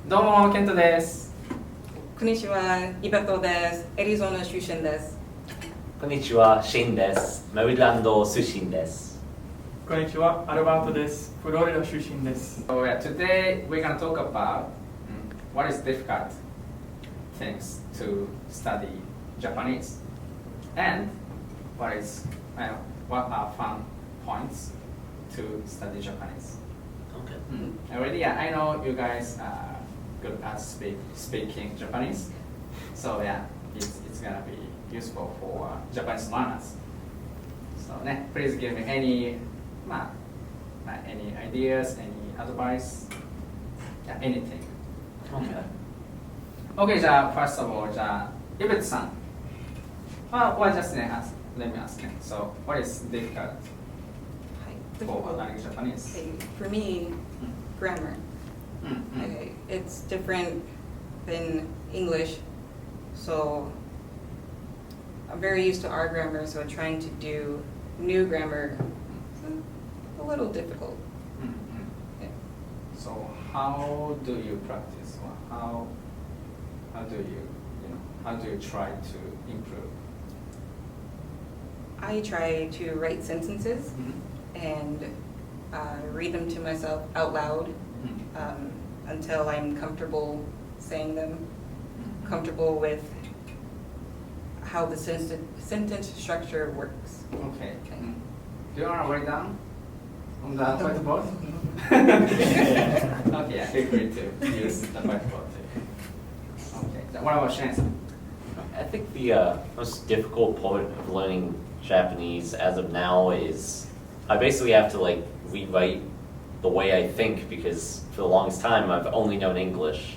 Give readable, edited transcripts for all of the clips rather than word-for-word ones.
どうも、ケントです。こんにちは、イバトです。エリゾナ出身です。こんにちは、シンです。メリーランド出身です。こんにちは、アルバートです。フロリダ出身です。So yeah, today we're gonna talk about what is difficult things to study Japanese and what are fun points to study Japanese. Okay. Already, yeah, I know you guys are good at speaking Japanese, so yeah, it's gonna be useful for Japanese learners. So, please give me any ideas, any advice, yeah, anything. Okay. Okay, じゃあ first of all, じゃあイベツさん。Well, just let me ask him. So, what is difficult for learning Japanese? For me, grammar. Mm-hmm. Okay, it's different than English, so I'm very used to our grammar, so trying to do new grammar is a little difficult. Mm-hmm. Yeah. So, how do you practice? Or how do you try to improve? I try to write sentences and read them to myself out loud until I'm comfortable saying them, comfortable with how the sentence structure works. Okay. Do you want to write down on the whiteboard? Okay, yeah, feel free to use the whiteboard too. Okay. So what about Shan-san? I think the most difficult part of learning Japanese as of now is I basically have to rewrite the way I think because for the longest time I've only known English.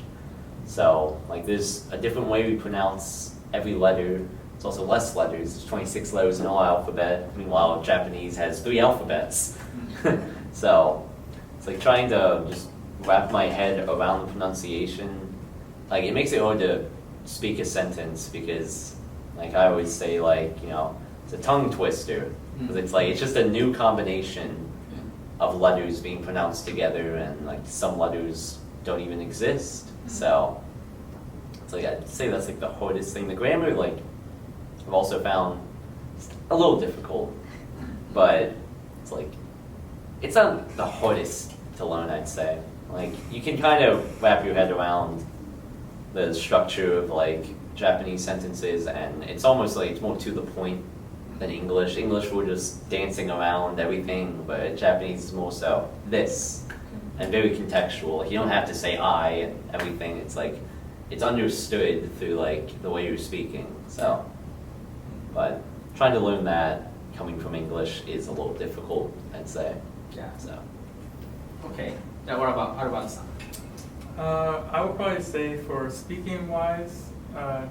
So there's a different way we pronounce every letter. It's also less letters. There's 26 letters in our alphabet. Meanwhile, Japanese has 3 alphabets. So it's trying to just wrap my head around the pronunciation. It makes it hard to speak a sentence because I always say it's a tongue twister. Because it's just a new combination of letters being pronounced together and some letters don't even exist. So it's I'd say that's the hardest thing. The grammar I've also found a little difficult, but it's not the hardest to learn, I'd say. You can kind of wrap your head around the structure of Japanese sentences, and it's almost it's more to the point than English. English, we're just dancing around everything, but Japanese is more so this, and very contextual. You don't have to say I and everything. It's understood through the way you're speaking. So, but trying to learn that coming from English is a little difficult, I'd say. Yeah. So. Okay. Yeah, what about Arubata-san? I would probably say for speaking wise,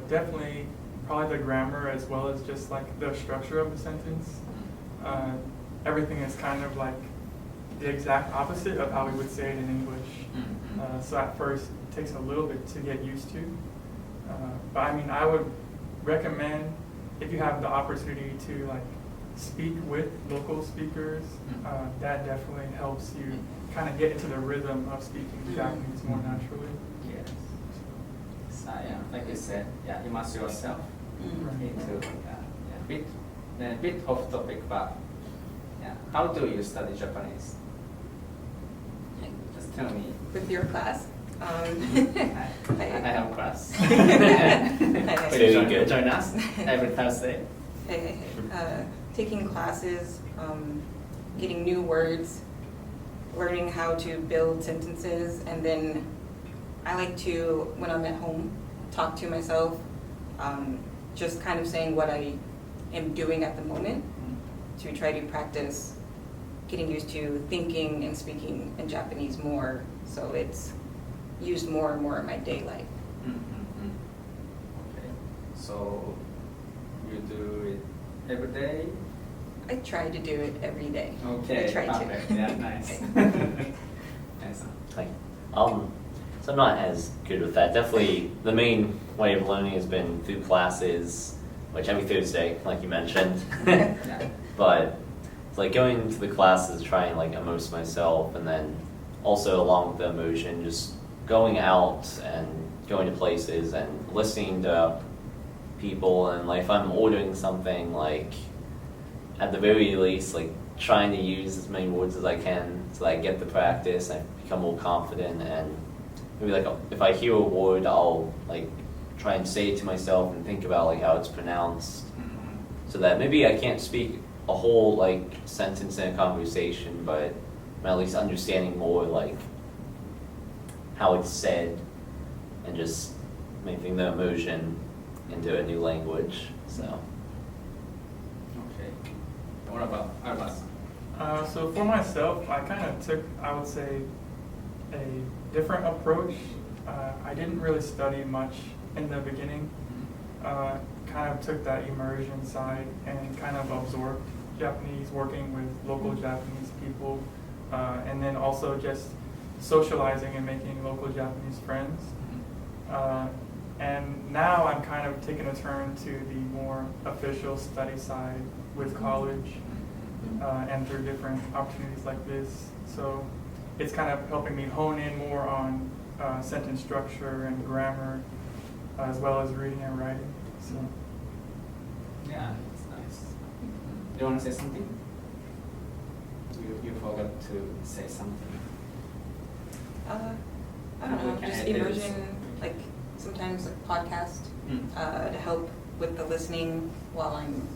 definitely probably the grammar as well as just the structure of the sentence. Everything is kind of the exact opposite of how we would say it in English. So at first it takes a little bit to get used to. But I would recommend if you have the opportunity to speak with local speakers, that definitely helps you kind of get into the rhythm of speaking Japanese more naturally. Yes. So yeah, like you said, yeah, immerse yourself into a bit off topic, but yeah, how do you study Japanese? Just tell me. With your class. I have class. Very Join us every Thursday. Taking classes, getting new words, learning how to build sentences, and then I like to, when I'm at home, talk to myself, just kind of saying what I am doing at the moment to try to practice getting used to thinking and speaking in Japanese more, so it's used more and more in my day life. Okay, so you do it every day? I try to do it every day. Okay, I try perfect. to. Yeah, nice. Nice. So I'm not as good with that. Definitely the main way of learning has been through classes, which every Thursday, like you mentioned. Yeah. But it's going to the classes, trying immerse myself, and then also along with the immersion, just going out and going to places and listening to people, and like if I'm ordering something, like at the very least, like trying to use as many words as I can so that I get the practice, I become more confident, and maybe like if I hear a word, I'll like try and say it to myself and think about like how it's pronounced, so that maybe I can't speak a whole like sentence in a conversation, but I'm at least understanding more like how it's said and just making the immersion into a new language. So. Okay. What about Arbas? So for myself, I kind of took, I would say, a different approach. I didn't really study much in the beginning. Kind of took that immersion side and kind of absorbed Japanese, working with local Japanese people, and then also just socializing and making local Japanese friends. And now I'm kind of taking a turn to the more official study side with college, and through different opportunities like this. So it's kind of helping me hone in more on sentence structure and grammar, as well as reading and writing. So. Yeah, it's nice. Do you want to say something? You forgot to say something. I don't know, We can just edit this. immersion, like sometimes a podcast Mm. to help with the listening while I'm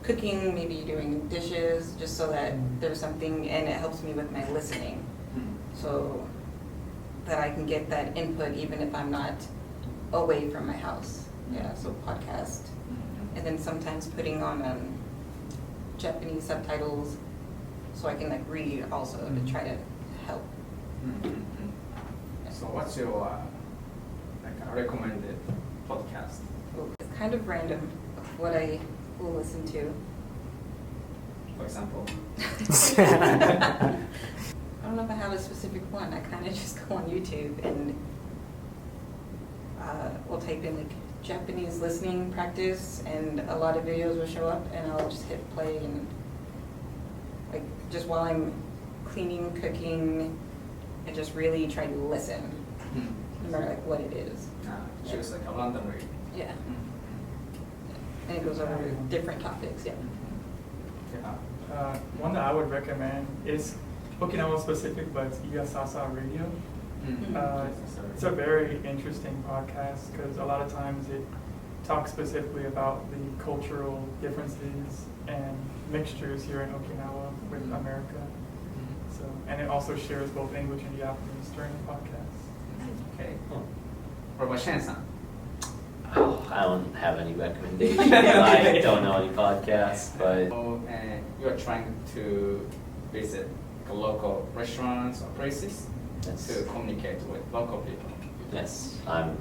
cooking, maybe doing dishes, just so that there's something, and it helps me with my listening, so that I can get that input even if I'm not away from my house. Yeah, so podcast. And then sometimes putting on Japanese subtitles so I can like read also to try to help. So what's your recommended podcast? It's kind of random what I will listen to. For example? I don't know if I have a specific one. I kind of just go on YouTube and will type in like Japanese listening practice, and a lot of videos will show up, and I'll just hit play, and like just while I'm cleaning, cooking, I just really try to listen, no matter like what it is. Choose like a randomly. Yeah. And it goes over different topics. Yeah. One that I would recommend is Okinawa specific, but it's Iyasasa Radio. It's a very interesting podcast because a lot of times it talks specifically about the cultural differences and mixtures here in Okinawa with America. So, and it also shares both English and Japanese during the podcast. Okay. What about Shen-san? Oh, I don't have any recommendations. I don't know any podcasts, but So, you're trying to visit local restaurants or places Yes. to communicate with local people. yes, I'm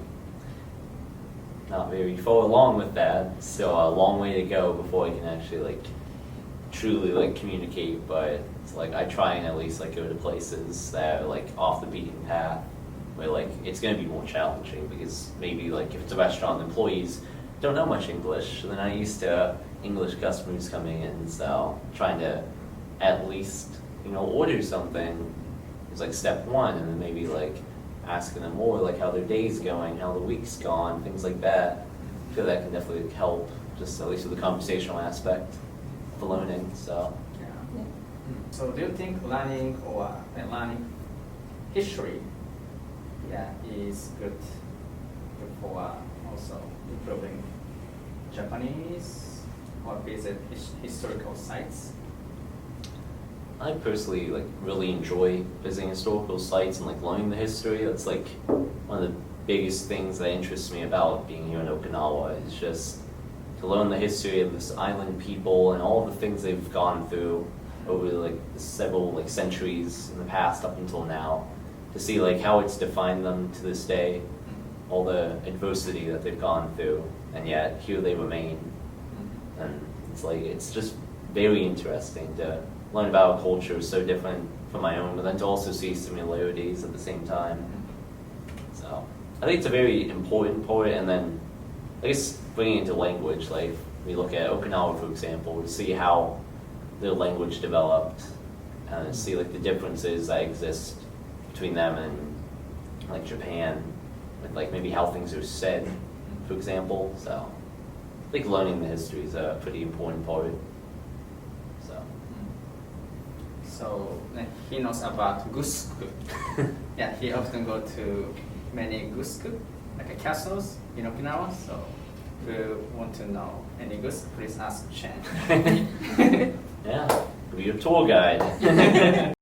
not very far along with that. So a long way to go before I can actually like truly like communicate. But it's like I try and at least like go to places that are like off the beaten path, where like it's gonna be more challenging because maybe like if it's a restaurant, the employees don't know much English. So they're not used to English customers coming in. So trying to at least order something is like step one, and then maybe like asking them more like how their day's going, how the week's gone, things like that. I feel that can definitely help, just at least with the conversational aspect of the learning. So Yeah. So do you think learning history, is good for also improving Japanese or visit historical sites? I personally like really enjoy visiting historical sites and like learning the history. That's like one of the biggest things that interests me about being here in Okinawa, is just to learn the history of this island people and all the things they've gone through over like several like centuries in the past up until now, to see like how it's defined them to this day, all the adversity that they've gone through, and yet here they remain. And it's just very interesting to learn about a culture so different from my own, but then to also see similarities at the same time. So I think it's a very important part. And then I guess bringing it into language, like we look at Okinawa, for example, to see how their language developed, and see like the differences that exist between them and like Japan, with like maybe how things are said, for example. So I think learning the history is a pretty important part. So So he knows about Gusku. Yeah, he often go to many Gusku, like castles in Okinawa. So if you want to know any Gusku, please ask Chen. yeah, be a tour guide.